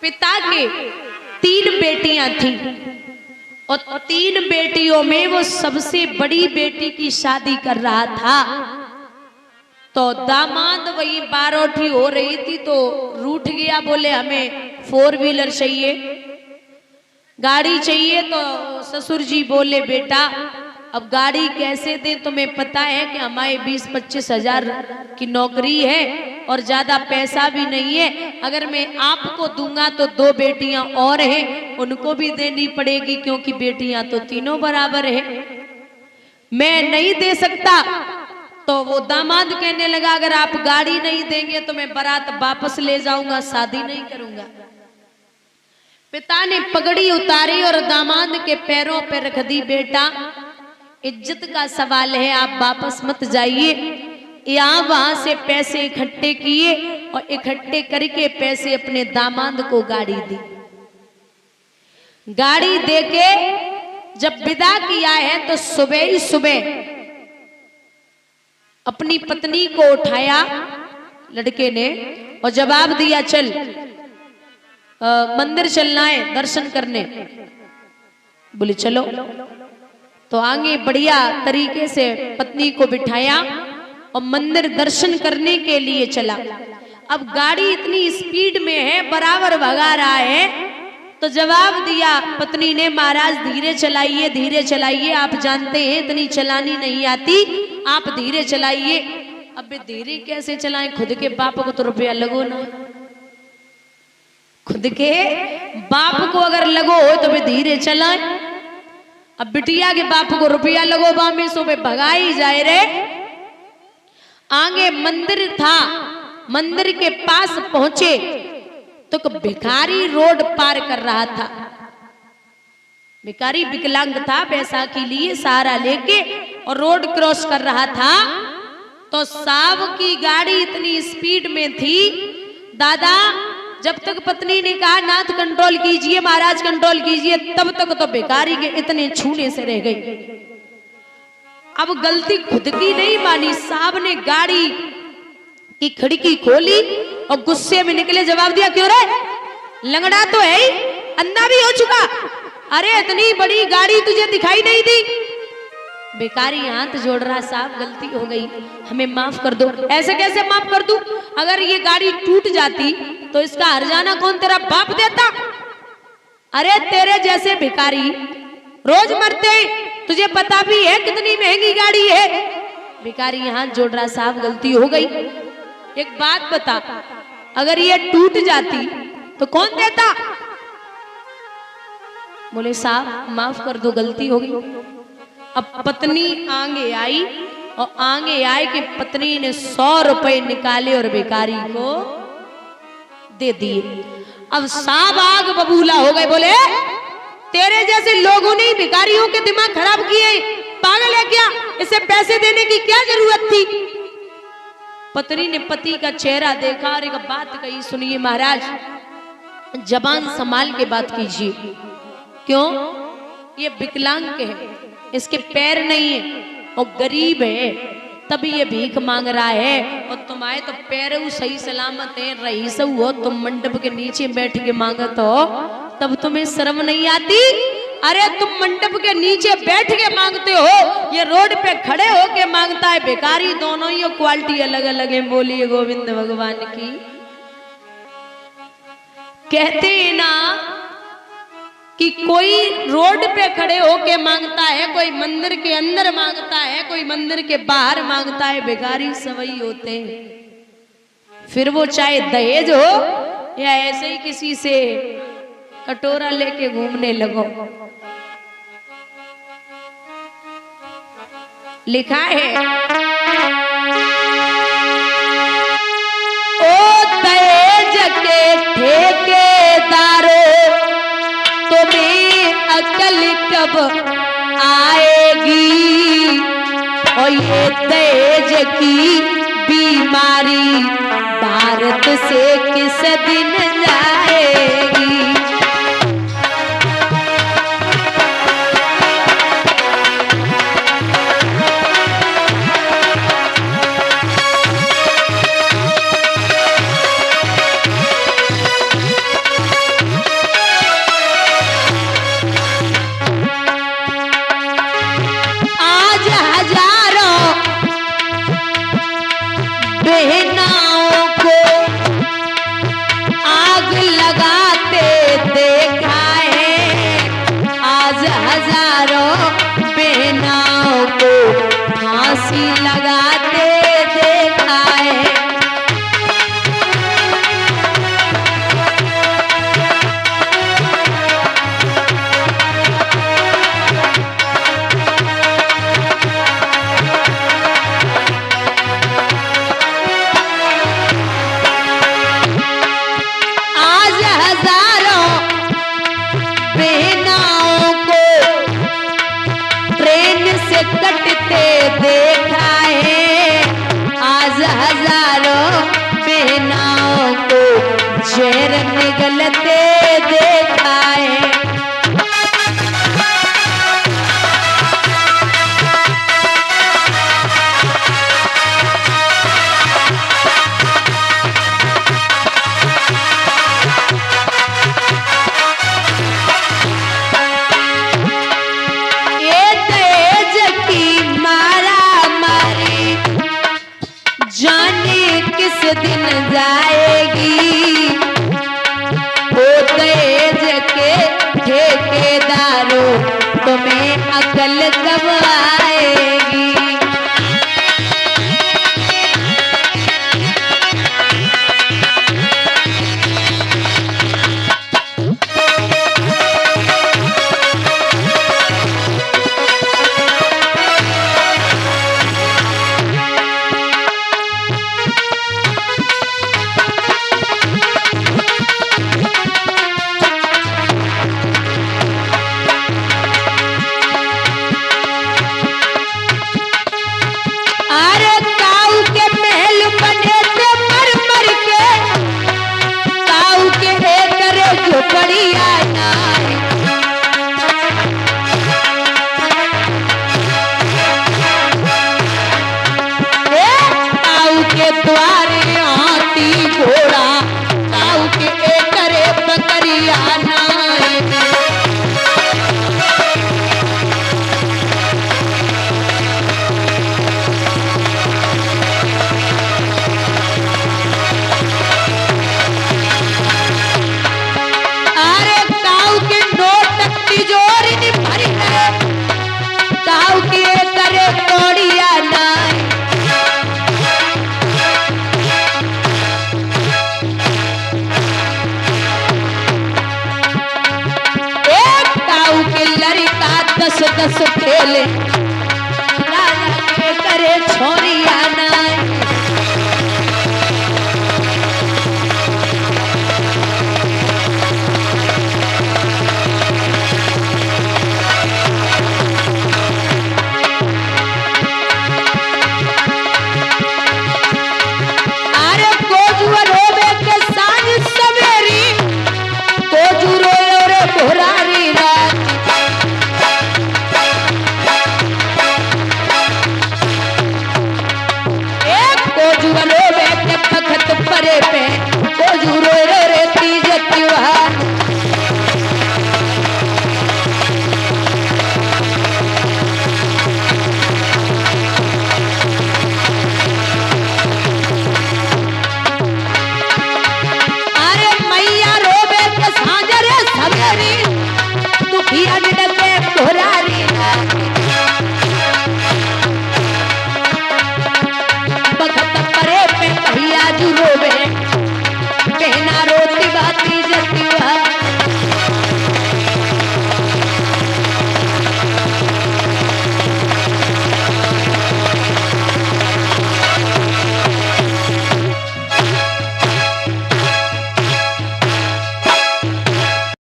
पिता के 3 बेटियां थी और 3 बेटियों में वो सबसे बड़ी बेटी की शादी कर रहा था। तो दामाद वही बारोठी हो रही थी तो रूठ गया, बोले हमें 4 व्हीलर चाहिए, गाड़ी चाहिए। तो ससुर जी बोले बेटा अब गाड़ी कैसे दे, तुम्हें पता है कि हमारे 20-25 हजार की नौकरी है और ज्यादा पैसा भी नहीं है। अगर मैं आपको दूंगा तो 2 बेटियां और हैं, उनको भी देनी पड़ेगी क्योंकि बेटियां तो तीनों बराबर है, मैं नहीं दे सकता। तो वो दामाद कहने लगा अगर आप गाड़ी नहीं देंगे तो मैं बारात वापस ले जाऊंगा, शादी नहीं करूंगा। पिता ने पगड़ी उतारी और दामाद के पैरों पे रख दी, बेटा इज्जत का सवाल है, आप वापस मत जाइए। यहाँ वहां से पैसे इकट्ठे किए और इकट्ठे करके पैसे अपने दामाद को गाड़ी दी। गाड़ी देके जब विदा किया है तो सुबह ही सुबह अपनी पत्नी को उठाया लड़के ने और जवाब दिया चल मंदिर चलना है दर्शन करने। बोले चलो। तो आगे बढ़िया तरीके से पत्नी को बिठाया और मंदिर दर्शन करने के लिए चला। अब गाड़ी इतनी स्पीड में है, बराबर भगा रहा है, तो जवाब दिया पत्नी ने महाराज धीरे चलाइए, धीरे चलाइए, आप जानते हैं इतनी चलानी नहीं आती, आप धीरे चलाइए। अब धीरे कैसे चलाएं, खुद के बाप को तो रुपया लगो ना, खुद के बाप को अगर लगो हो तो धीरे चलाएं। अब बिटिया के बाप को रुपया लगो बामे सो पे भगाई जाए रे। आगे मंदिर था, मंदिर के पास पहुंचे तो भिखारी रोड पार कर रहा था। भिखारी विकलांग था, पैसा के लिए सहारा लेके और रोड क्रॉस कर रहा था। तो साहब की गाड़ी इतनी स्पीड में थी, दादा जब तक पत्नी ने कहा नाथ कंट्रोल कीजिए, महाराज कंट्रोल कीजिए, तब तक तो भिखारी के इतने छूने से रह गई। अब गलती खुद की नहीं मानी, साहब ने गाड़ी की खिड़की खोली और गुस्से में निकले, जवाब दिया क्यों रे, लंगड़ा तो है ही, अंधा भी हो चुका, अरे इतनी बड़ी गाड़ी तुझे दिखाई नहीं दी। भिखारी हाथ जोड़ रहा, साहब गलती हो गई, हमें माफ कर दो। ऐसे कैसे माफ कर दूं, अगर ये गाड़ी टूट जाती तो इसका हर्जाना कौन, तेरा बाप देता? अरे तेरे जैसे भिखारी रोज मरते हैं, तुझे पता भी है कितनी महंगी गाड़ी है। भिखारी हाथ जोड़ रहा, साहब गलती हो गई, एक बात बता, अगर ये टूट जाती तो कौन देता? बोले साहब माफ कर दो, गलती हो गई। अब पत्नी आगे आई और आगे आए कि पत्नी ने 100 रुपए निकाले और भिखारी को दे दिए। अब साहब आग बबूला हो गए, बोले तेरे जैसे लोगों ने भिखारियों के दिमाग खराब किए, पागल है क्या, इसे पैसे देने की क्या जरूरत थी? पत्नी ने पति का चेहरा देखा और एक बात कही, सुनिए महाराज जबान संभाल के बात कीजिए, क्यों, ये विकलांग है, इसके पैर नहीं है और गरीब है, तभी ये भीख मांग रहा है, और तुम्हारे तो पैर सही सलामत है, रईस हो तुम मंडप के नीचे बैठ के मांगत हो, तब तुम्हें शर्म नहीं आती? अरे तुम मंडप के नीचे बैठ के मांगते हो, ये रोड पे खड़े होके मांगता है भिखारी, दोनों ही क्वालिटी अलग अलग है। बोलिए गोविंद भगवान की। कहते हैं ना कि कोई रोड पे खड़े होके मांगता है, कोई मंदिर के अंदर मांगता है, कोई मंदिर के बाहर मांगता है, भिखारी सवई होते हैं। फिर वो चाहे दहेज हो या ऐसे ही किसी से कटोरा लेके घूमने लगो। लिखा है ओ दहेज के ठेकेदारो तुम्हें अकल कब आएगी, और ये दहेज की बीमारी भारत से किस दिन जाएगी। लगाते देखा है, आज हजारों बेनाओं को फांसी लगाते देखा है। कटते देखा है, आज हजारों बेनाओं को जहर निगलते देखा है। जाने किस दिन जाएगी, वो तेज के ठेकेदारों तुम्हें अकल कब आएगी। दस दस खेले राजा के करे छोरिया